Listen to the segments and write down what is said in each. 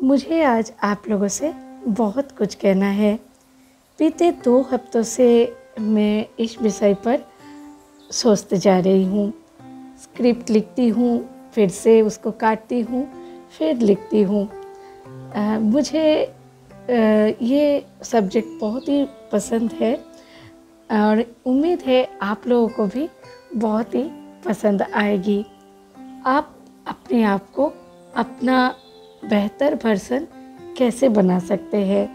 मुझे आज आप लोगों से बहुत कुछ कहना है। बीते 2 हफ्तों से मैं इस विषय पर सोचते जा रही हूँ। स्क्रिप्ट लिखती हूँ, फिर से उसको काटती हूँ, फिर लिखती हूँ। मुझे ये सब्जेक्ट बहुत ही पसंद है और उम्मीद है आप लोगों को भी बहुत ही पसंद आएगी। आप अपने आप को अपना बेहतर वर्जन कैसे बना सकते हैं।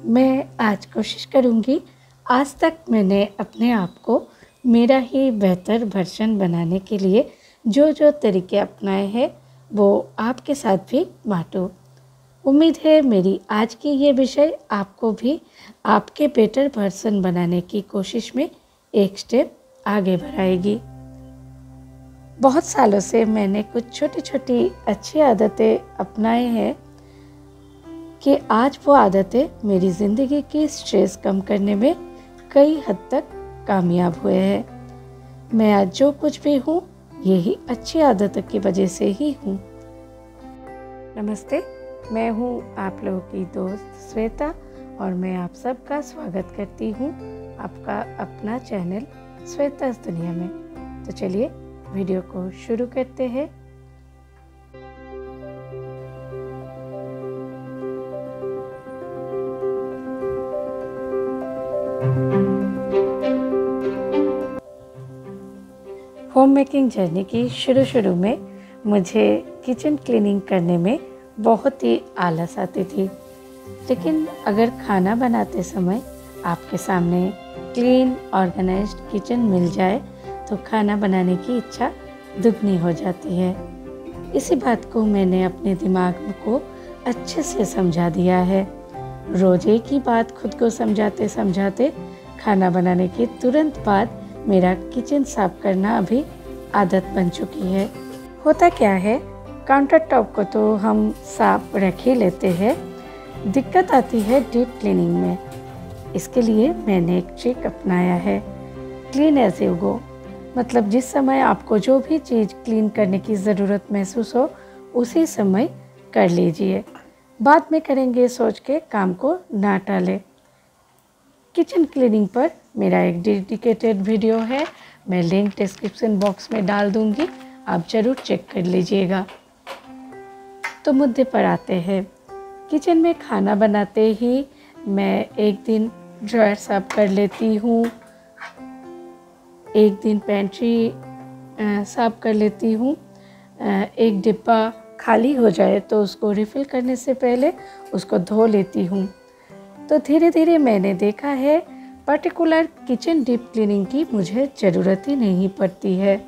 मैं आज कोशिश करूँगी। आज तक मैंने अपने आप को मेरा ही बेहतर वर्जन बनाने के लिए जो जो तरीके अपनाए हैं वो आपके साथ भी बांटूं। उम्मीद है मेरी आज की ये विषय आपको भी आपके बेटर वर्जन बनाने की कोशिश में एक स्टेप आगे बढ़ाएगी। बहुत सालों से मैंने कुछ छोटी छोटी अच्छी आदतें अपनाए हैं कि आज वो आदतें मेरी ज़िंदगी की स्ट्रेस कम करने में कई हद तक कामयाब हुए हैं। मैं आज जो कुछ भी हूँ यही अच्छी आदतों की वजह से ही हूँ। नमस्ते, मैं हूँ आप लोगों की दोस्त श्वेता और मैं आप सबका स्वागत करती हूँ आपका अपना चैनल श्वेता's दुनिया में। तो चलिए वीडियो को शुरू करते हैं। होम मेकिंग जर्नी की शुरू में मुझे किचन क्लीनिंग करने में बहुत ही आलस आती थी, लेकिन अगर खाना बनाते समय आपके सामने क्लीन ऑर्गेनाइज्ड किचन मिल जाए तो खाना बनाने की इच्छा दुगनी हो जाती है। इसी बात को मैंने अपने दिमाग को अच्छे से समझा दिया है। रोज एक ही बात खुद को समझाते समझाते खाना बनाने के तुरंत बाद मेरा किचन साफ करना अभी आदत बन चुकी है। होता क्या है, काउंटर टॉप को तो हम साफ रख ही लेते हैं, दिक्कत आती है डीप क्लीनिंग में। इसके लिए मैंने एक ट्रिक अपनाया है, क्लीन एज यू गो। मतलब जिस समय आपको जो भी चीज़ क्लीन करने की ज़रूरत महसूस हो उसी समय कर लीजिए, बाद में करेंगे सोच के काम को ना टालें। किचन क्लीनिंग पर मेरा एक डेडिकेटेड वीडियो है, मैं लिंक डिस्क्रिप्शन बॉक्स में डाल दूंगी, आप ज़रूर चेक कर लीजिएगा। तो मुद्दे पर आते हैं। किचन में खाना बनाते ही मैं एक दिन ड्रॉयर साफ कर लेती हूँ, एक दिन पेंट्री साफ कर लेती हूँ। एक डिब्बा खाली हो जाए तो उसको रिफ़िल करने से पहले उसको धो लेती हूँ। तो धीरे धीरे मैंने देखा है पर्टिकुलर किचन डीप क्लीनिंग की मुझे ज़रूरत ही नहीं पड़ती है।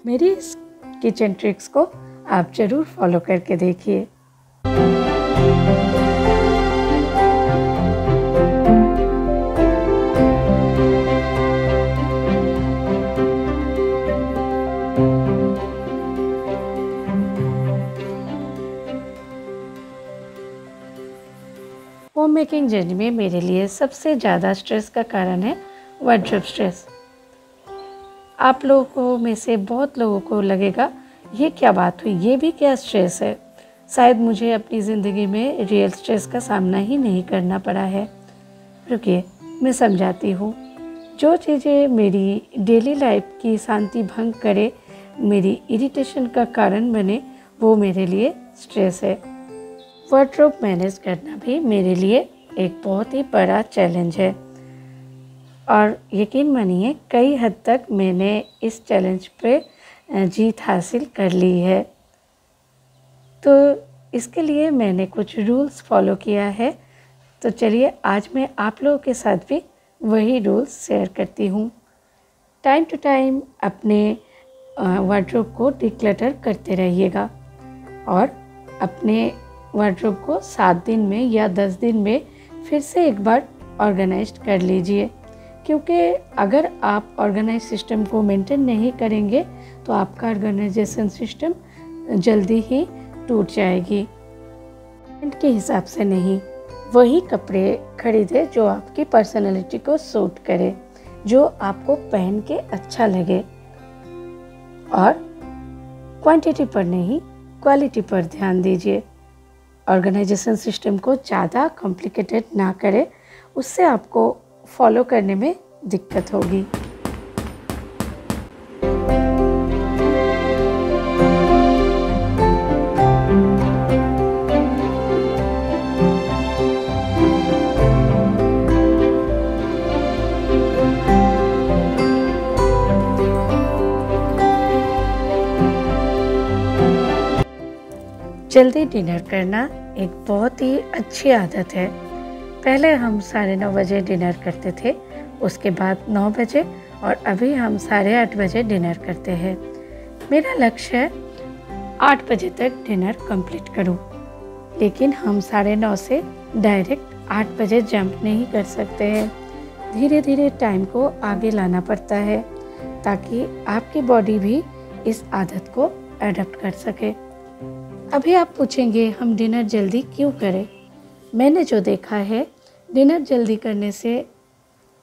मेरी इस किचन ट्रिक्स को आप ज़रूर फॉलो करके देखिए। होम मेकिंग जर्नी में मेरे लिए सबसे ज़्यादा स्ट्रेस का कारण है वार्डरोब स्ट्रेस। आप लोगों में से बहुत लोगों को लगेगा ये क्या बात हुई, ये भी क्या स्ट्रेस है। शायद मुझे अपनी ज़िंदगी में रियल स्ट्रेस का सामना ही नहीं करना पड़ा है। रुकिए मैं समझाती हूँ। जो चीज़ें मेरी डेली लाइफ की शांति भंग करे, मेरी इरिटेशन का कारण बने, वो मेरे लिए स्ट्रेस है। वार्डरोब मैनेज करना भी मेरे लिए एक बहुत ही बड़ा चैलेंज है और यकीन मानिए कई हद तक मैंने इस चैलेंज पे जीत हासिल कर ली है। तो इसके लिए मैंने कुछ रूल्स फॉलो किया है। तो चलिए आज मैं आप लोगों के साथ भी वही रूल्स शेयर करती हूँ। टाइम टू टाइम अपने वार्डरोब को डिक्लटर करते रहिएगा और अपने वार्डरोब को 7 दिन में या 10 दिन में फिर से एक बार ऑर्गेनाइज्ड कर लीजिए, क्योंकि अगर आप ऑर्गेनाइज सिस्टम को मेंटेन नहीं करेंगे तो आपका ऑर्गेनाइजेशन सिस्टम जल्दी ही टूट जाएगी। ट्रेंड के हिसाब से नहीं, वही कपड़े खरीदे जो आपकी पर्सनैलिटी को सूट करे, जो आपको पहन के अच्छा लगे और क्वांटिटी पर नहीं क्वालिटी पर ध्यान दीजिए। ऑर्गेनाइजेशन सिस्टम को ज़्यादा कॉम्प्लिकेटेड ना करें, उससे आपको फॉलो करने में दिक्कत होगी। जल्दी डिनर करना एक बहुत ही अच्छी आदत है। पहले हम 9:30 बजे डिनर करते थे, उसके बाद 9 बजे और अभी हम 8:30 बजे डिनर करते हैं। मेरा लक्ष्य है 8 बजे तक डिनर कंप्लीट करूं, लेकिन हम 9:30 से डायरेक्ट 8 बजे जंप नहीं कर सकते हैं। धीरे धीरे टाइम को आगे लाना पड़ता है ताकि आपकी बॉडी भी इस आदत को अडॉप्ट कर सके। अभी आप पूछेंगे हम डिनर जल्दी क्यों करें? मैंने जो देखा है, डिनर जल्दी करने से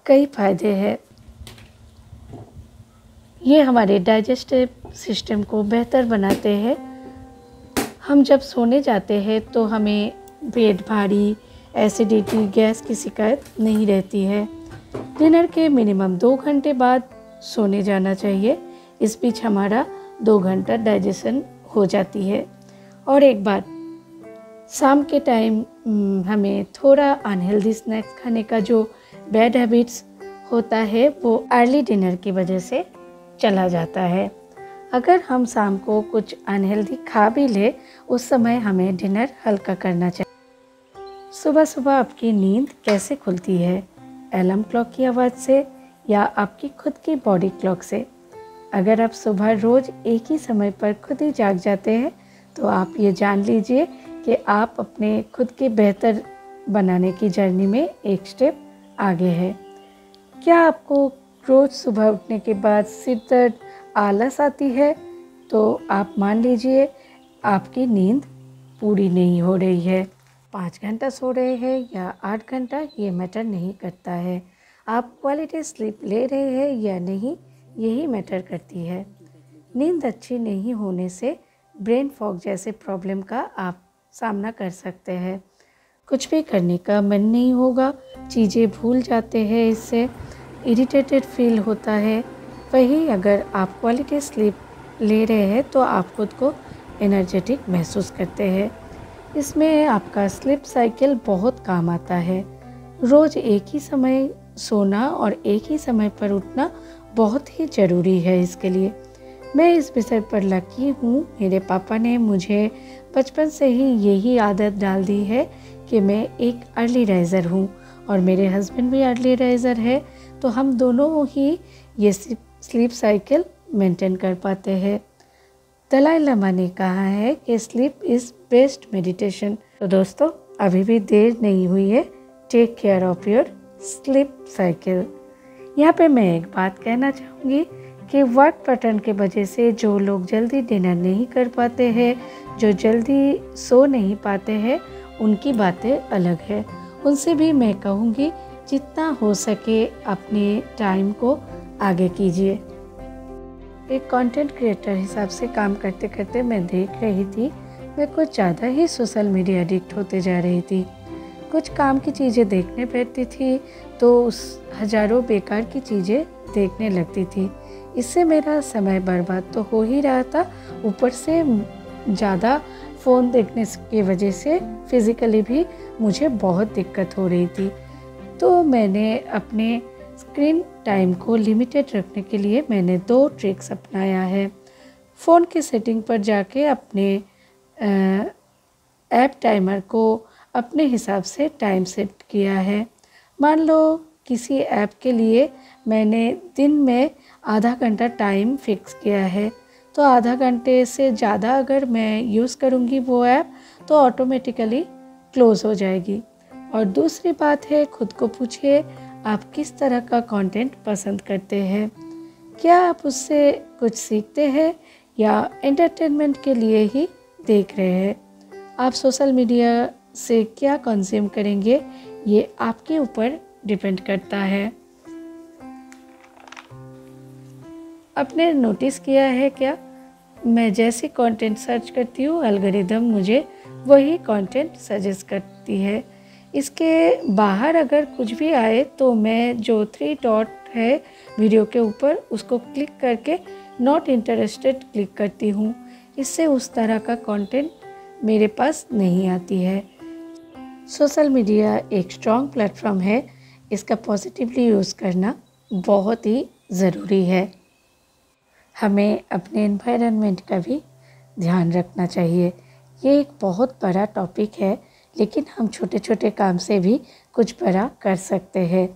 कई फ़ायदे हैं। ये हमारे डाइजेस्टिव सिस्टम को बेहतर बनाते हैं। हम जब सोने जाते हैं तो हमें पेट भारी, एसिडिटी, गैस की शिकायत नहीं रहती है। डिनर के मिनिमम 2 घंटे बाद सोने जाना चाहिए। इस बीच हमारा 2 घंटा डाइजेशन हो जाती है। और एक बात, शाम के टाइम हमें थोड़ा अनहेल्दी स्नैक्स खाने का जो बैड हैबिट्स होता है वो अर्ली डिनर की वजह से चला जाता है। अगर हम शाम को कुछ अनहेल्दी खा भी ले, उस समय हमें डिनर हल्का करना चाहिए। सुबह सुबह आपकी नींद कैसे खुलती है? अलार्म क्लॉक की आवाज़ से या आपकी खुद की बॉडी क्लॉक से? अगर आप सुबह रोज़ एक ही समय पर खुद ही जाग जाते हैं तो आप ये जान लीजिए कि आप अपने खुद के बेहतर बनाने की जर्नी में एक स्टेप आगे है। क्या आपको रोज़ सुबह उठने के बाद सिर दर्द, आलस आती है? तो आप मान लीजिए आपकी नींद पूरी नहीं हो रही है। 5 घंटा सो रहे हैं या 8 घंटा, ये मैटर नहीं करता है। आप क्वालिटी स्लीप ले रहे हैं या नहीं, यही मैटर करती है। नींद अच्छी नहीं होने से ब्रेन फॉग जैसे प्रॉब्लम का आप सामना कर सकते हैं। कुछ भी करने का मन नहीं होगा, चीज़ें भूल जाते हैं, इससे इरिटेटेड फील होता है। वहीं अगर आप क्वालिटी स्लीप ले रहे हैं तो आप खुद को एनर्जेटिक महसूस करते हैं। इसमें आपका स्लीप साइकिल बहुत काम आता है। रोज़ एक ही समय सोना और एक ही समय पर उठना बहुत ही ज़रूरी है इसके लिए। मैं इस विषय पर लकी हूँ। मेरे पापा ने मुझे बचपन से ही यही आदत डाल दी है कि मैं एक अर्ली राइज़र हूँ और मेरे हस्बैंड भी अर्ली राइज़र है, तो हम दोनों ही ये स्लीप साइकिल मेंटेन कर पाते हैं। दलाई लामा ने कहा है कि स्लीप इज़ बेस्ट मेडिटेशन। तो दोस्तों, अभी भी देर नहीं हुई है। Take care of your sleep cycle. यहाँ पे मैं एक बात कहना चाहूँगी कि वर्क पैटर्न के वजह से जो लोग जल्दी डिनर नहीं कर पाते हैं, जो जल्दी सो नहीं पाते हैं, उनकी बातें अलग है। उनसे भी मैं कहूँगी जितना हो सके अपने टाइम को आगे कीजिए। एक कंटेंट क्रिएटर हिसाब से काम करते करते मैं देख रही थी, मैं कुछ ज़्यादा ही सोशल मीडिया एडिक्ट होते जा रही थी। कुछ काम की चीज़ें देखने बैठती थी तो उस हज़ारों बेकार की चीज़ें देखने लगती थी। इससे मेरा समय बर्बाद तो हो ही रहा था, ऊपर से ज़्यादा फ़ोन देखने की वजह से फिज़िकली भी मुझे बहुत दिक्कत हो रही थी। तो मैंने अपने स्क्रीन टाइम को लिमिटेड रखने के लिए मैंने 2 ट्रिक्स अपनाया है। फ़ोन के सेटिंग पर जाके अपने ऐप टाइमर को अपने हिसाब से टाइम सेट किया है। मान लो किसी ऐप के लिए मैंने दिन में आधा घंटा टाइम फिक्स किया है, तो आधा घंटे से ज़्यादा अगर मैं यूज़ करूँगी वो ऐप तो ऑटोमेटिकली क्लोज़ हो जाएगी। और दूसरी बात है, खुद को पूछिए आप किस तरह का कंटेंट पसंद करते हैं। क्या आप उससे कुछ सीखते हैं या एंटरटेनमेंट के लिए ही देख रहे हैं? आप सोशल मीडिया से क्या कंज्यूम करेंगे, ये आपके ऊपर डिपेंड करता है। आपने नोटिस किया है क्या, मैं जैसे कंटेंट सर्च करती हूँ एल्गोरिदम मुझे वही कंटेंट सजेस्ट करती है। इसके बाहर अगर कुछ भी आए तो मैं जो 3 डॉट है वीडियो के ऊपर उसको क्लिक करके नॉट इंटरेस्टेड क्लिक करती हूँ। इससे उस तरह का कंटेंट मेरे पास नहीं आती है। सोशल मीडिया एक स्ट्रॉन्ग प्लेटफॉर्म है, इसका पॉजिटिवली यूज़ करना बहुत ही ज़रूरी है। हमें अपने एनवायरनमेंट का भी ध्यान रखना चाहिए। ये एक बहुत बड़ा टॉपिक है, लेकिन हम छोटे छोटे काम से भी कुछ बड़ा कर सकते हैं।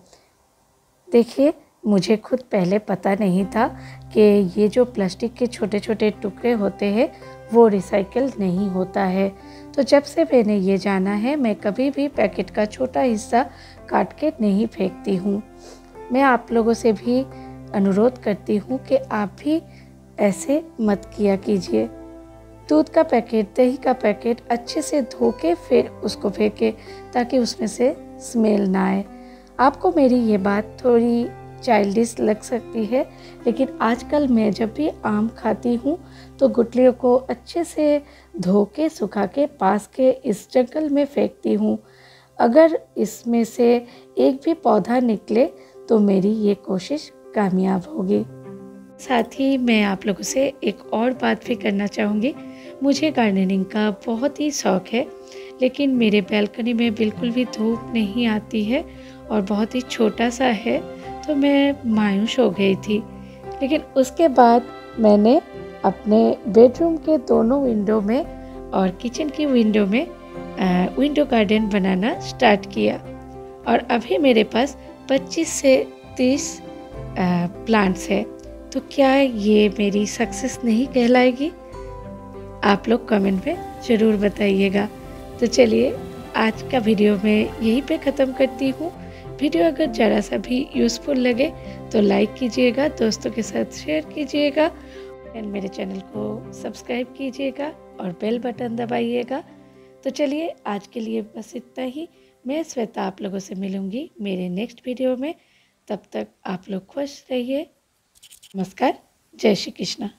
देखिए, मुझे खुद पहले पता नहीं था कि ये जो प्लास्टिक के छोटे छोटे टुकड़े होते हैं वो रिसाइकल नहीं होता है। तो जब से मैंने ये जाना है, मैं कभी भी पैकेट का छोटा हिस्सा काट के नहीं फेंकती हूँ। मैं आप लोगों से भी अनुरोध करती हूँ कि आप भी ऐसे मत किया कीजिए। दूध का पैकेट, दही का पैकेट अच्छे से धो के फिर उसको फेंके, ताकि उसमें से स्मेल ना आए। आपको मेरी ये बात थोड़ी चाइल्डिश लग सकती है, लेकिन आजकल मैं जब भी आम खाती हूँ तो गुठलियों को अच्छे से धो के सुखा के पास के इस जंगल में फेंकती हूँ। अगर इसमें से एक भी पौधा निकले तो मेरी ये कोशिश कामयाब होगी। साथ ही मैं आप लोगों से एक और बात भी करना चाहूँगी। मुझे गार्डनिंग का बहुत ही शौक़ है, लेकिन मेरे बैल्कनी में बिल्कुल भी धूप नहीं आती है और बहुत ही छोटा सा है, तो मैं मायूस हो गई थी। लेकिन उसके बाद मैंने अपने बेडरूम के दोनों विंडो में और किचन की विंडो में विंडो गार्डन बनाना स्टार्ट किया, और अभी मेरे पास 25 से 30 प्लांट्स है। तो क्या ये मेरी सक्सेस नहीं कहलाएगी? आप लोग कमेंट में ज़रूर बताइएगा। तो चलिए, आज का वीडियो मैं यहीं पे ख़त्म करती हूँ। वीडियो अगर ज़रा सा भी यूज़फुल लगे तो लाइक कीजिएगा, दोस्तों के साथ शेयर कीजिएगा, एंड मेरे चैनल को सब्सक्राइब कीजिएगा और बेल बटन दबाइएगा। तो चलिए, आज के लिए बस इतना ही। मैं श्वेता आप लोगों से मिलूँगी मेरे नेक्स्ट वीडियो में। तब तक आप लोग खुश रहिए। नमस्कार, जय श्री कृष्णा।